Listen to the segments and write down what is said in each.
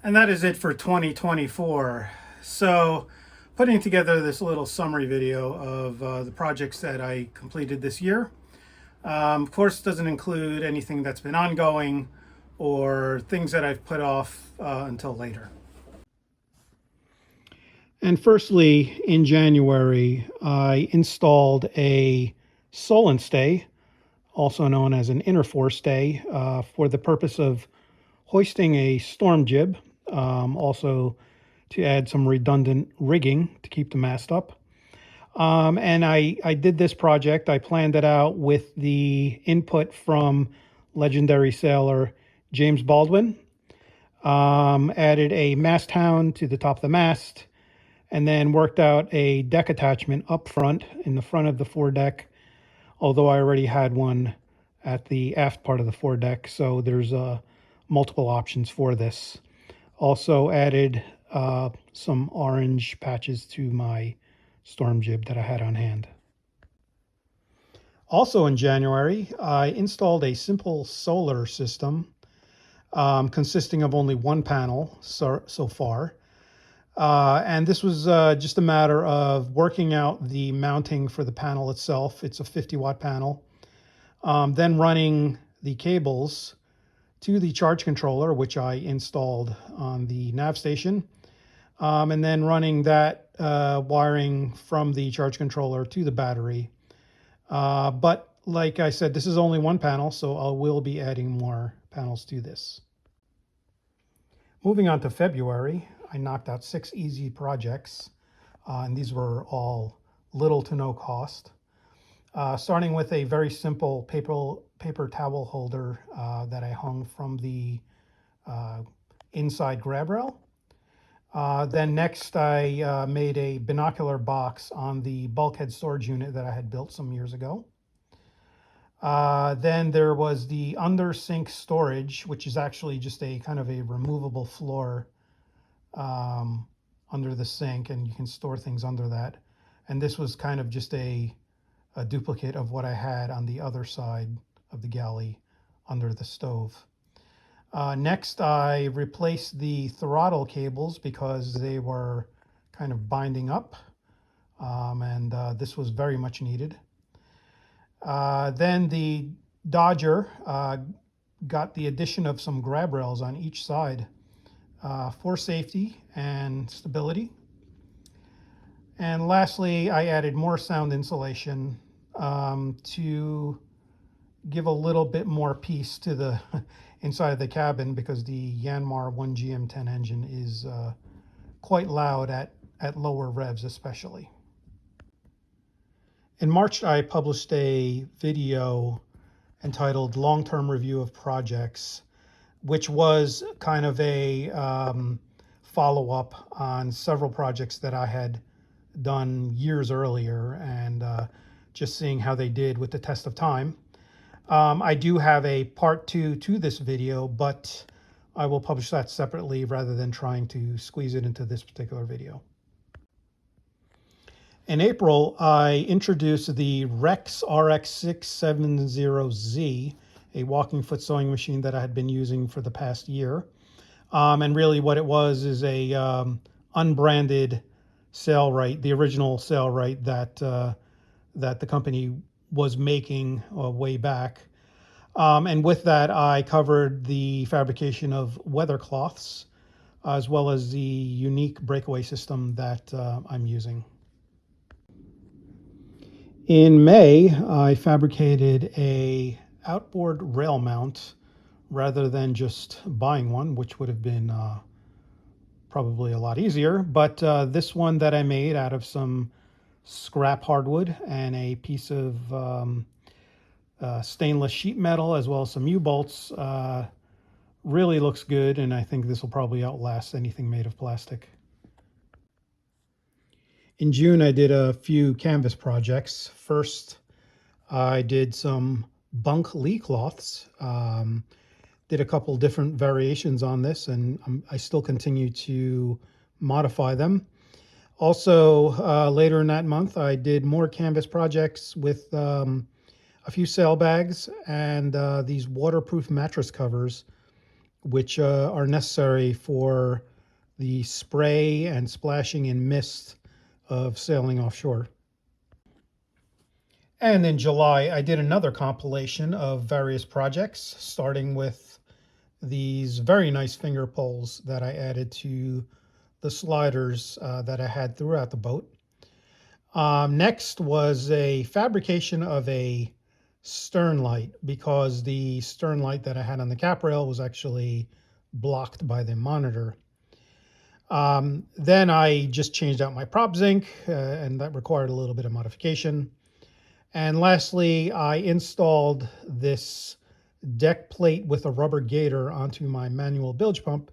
And that is it for 2024. So, putting together this little summary video of the projects that I completed this year. Of course, doesn't include anything that's been ongoing or things that I've put off until later. And firstly, in January, I installed a Solent Stay, also known as an inner forestay, for the purpose of hoisting a storm jib, also to add some redundant rigging to keep the mast up. And I did this project. I planned it out with the input from legendary sailor James Baldwin. Added a mast hound to the top of the mast, and then worked out a deck attachment up front in the front of the foredeck, although I already had one at the aft part of the foredeck, so there's multiple options for this. Also added some orange patches to my storm jib that I had on hand. Also in January, I installed a simple solar system consisting of only one panel so far. And this was just a matter of working out the mounting for the panel itself. It's a 50-watt panel. Then running the cables to the charge controller, which I installed on the nav station. And then running that wiring from the charge controller to the battery. But like I said, this is only one panel, so I will be adding more panels to this. Moving on to February, I knocked out 6 easy projects, and these were all little to no cost. Starting with a very simple paper towel holder that I hung from the inside grab rail. Then next I made a binocular box on the bulkhead storage unit that I had built some years ago. Then there was the under sink storage, which is actually just a kind of a removable floor under the sink, and you can store things under that. And this was kind of just a duplicate of what I had on the other side of the galley under the stove. Next, I replaced the throttle cables because they were kind of binding up, and this was very much needed. Then the Dodger got the addition of some grab rails on each side for safety and stability. And lastly, I added more sound insulation to give a little bit more peace to the inside of the cabin, because the Yanmar 1GM10 engine is quite loud at lower revs especially. In March, I published a video entitled Long-Term Review of Projects, which was kind of a follow-up on several projects that I had done years earlier, and just seeing how they did with the test of time. I do have a part 2 to this video, but I will publish that separately rather than trying to squeeze it into this particular video. In April, I introduced the Rex RX670Z, a walking foot sewing machine that I had been using for the past year. And really what it was is a unbranded Sailrite, the original Sailrite that the company was making way back. And with that, I covered the fabrication of weather cloths, as well as the unique breakaway system that I'm using. In May, I fabricated a outboard rail mount rather than just buying one, which would have been probably a lot easier. But this one that I made out of some scrap hardwood and a piece of stainless sheet metal, as well as some U-bolts, really looks good, and I think this will probably outlast anything made of plastic. In June, I did a few canvas projects. First, I did some bunk lee cloths. Did a couple different variations on this, and I still continue to modify them. Also, later in that month, I did more canvas projects with a few sailbags and these waterproof mattress covers which are necessary for the spray and splashing in mist of sailing offshore. And in July, I did another compilation of various projects, starting with these very nice finger poles that I added to the sliders that I had throughout the boat. Next was a fabrication of a stern light, because the stern light that I had on the cap rail was actually blocked by the monitor. Then I just changed out my prop zinc, and that required a little bit of modification. And lastly, I installed this deck plate with a rubber gator onto my manual bilge pump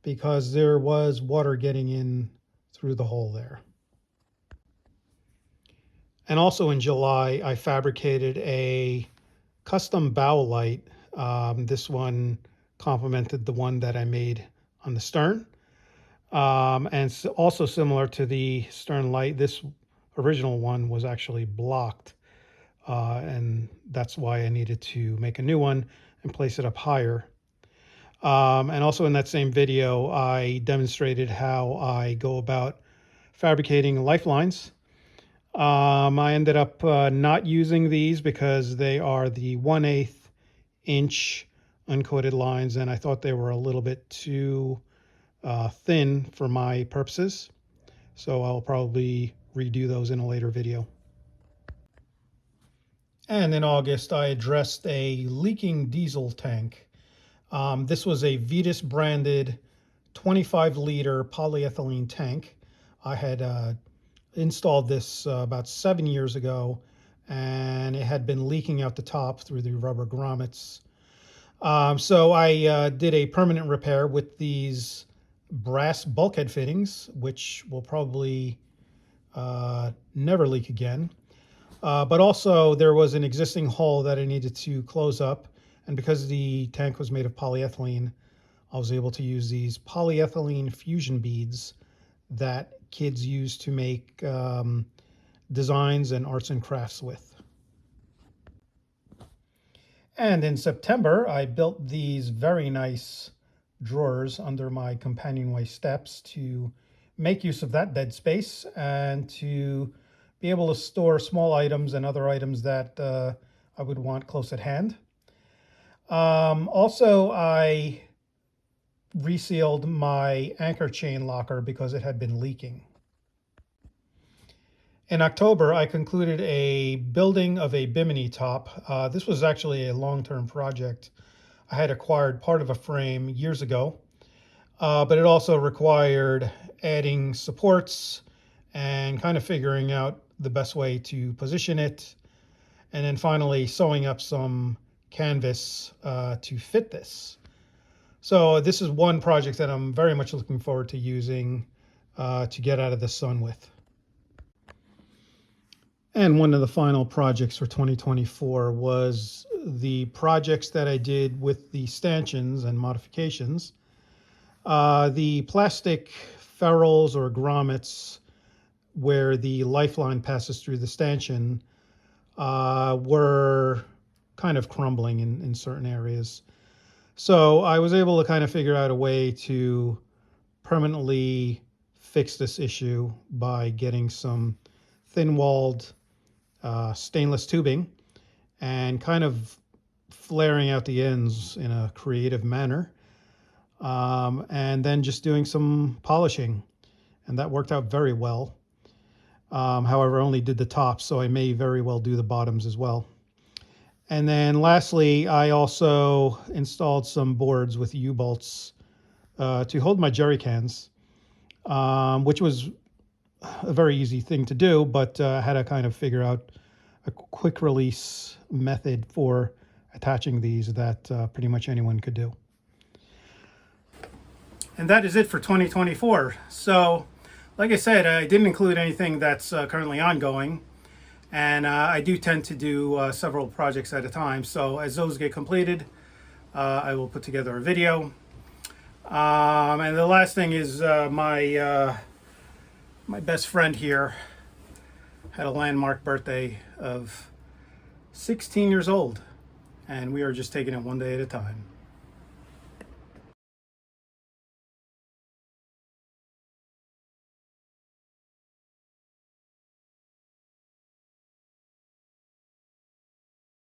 because there was water getting in through the hole there. And also in July, I fabricated a custom bow light. This one complemented the one that I made on the stern. And also similar to the stern light, this original one was actually blocked. And that's why I needed to make a new one and place it up higher. And also in that same video, I demonstrated how I go about fabricating lifelines. I ended up not using these because they are the 1/8 inch uncoated lines, and I thought they were a little bit too thin for my purposes. So I'll probably redo those in a later video. And in August, I addressed a leaking diesel tank. This was a Vetus branded 25-liter polyethylene tank. I had installed this about 7 years ago, and it had been leaking out the top through the rubber grommets. So I did a permanent repair with these brass bulkhead fittings, which will probably never leak again. But also there was an existing hole that I needed to close up. And because the tank was made of polyethylene, I was able to use these polyethylene fusion beads that kids use to make designs and arts and crafts with. And in September, I built these very nice drawers under my Companionway steps to make use of that bed space and to be able to store small items and other items that I would want close at hand. Also, I resealed my anchor chain locker because it had been leaking. In October, I concluded a building of a Bimini top. This was actually a long-term project. I had acquired part of a frame years ago, but it also required adding supports and kind of figuring out the best way to position it, and then finally sewing up some canvas to fit this. So this is one project that I'm very much looking forward to using to get out of the sun with. And one of the final projects for 2024 was the projects that I did with the stanchions and modifications. The plastic ferrules or grommets where the lifeline passes through the stanchion were kind of crumbling in certain areas. So I was able to kind of figure out a way to permanently fix this issue by getting some thin-walled stainless tubing and kind of flaring out the ends in a creative manner, and then just doing some polishing, and that worked out very well. However, I only did the tops, so I may very well do the bottoms as well. And then lastly, I also installed some boards with U-bolts to hold my jerry cans, which was a very easy thing to do, but I had to kind of figure out a quick release method for attaching these that pretty much anyone could do. And that is it for 2024. So, like I said, I didn't include anything that's currently ongoing. And I do tend to do several projects at a time. So as those get completed, I will put together a video. And the last thing is my best friend here had a landmark birthday of 16 years old. And we are just taking it one day at a time.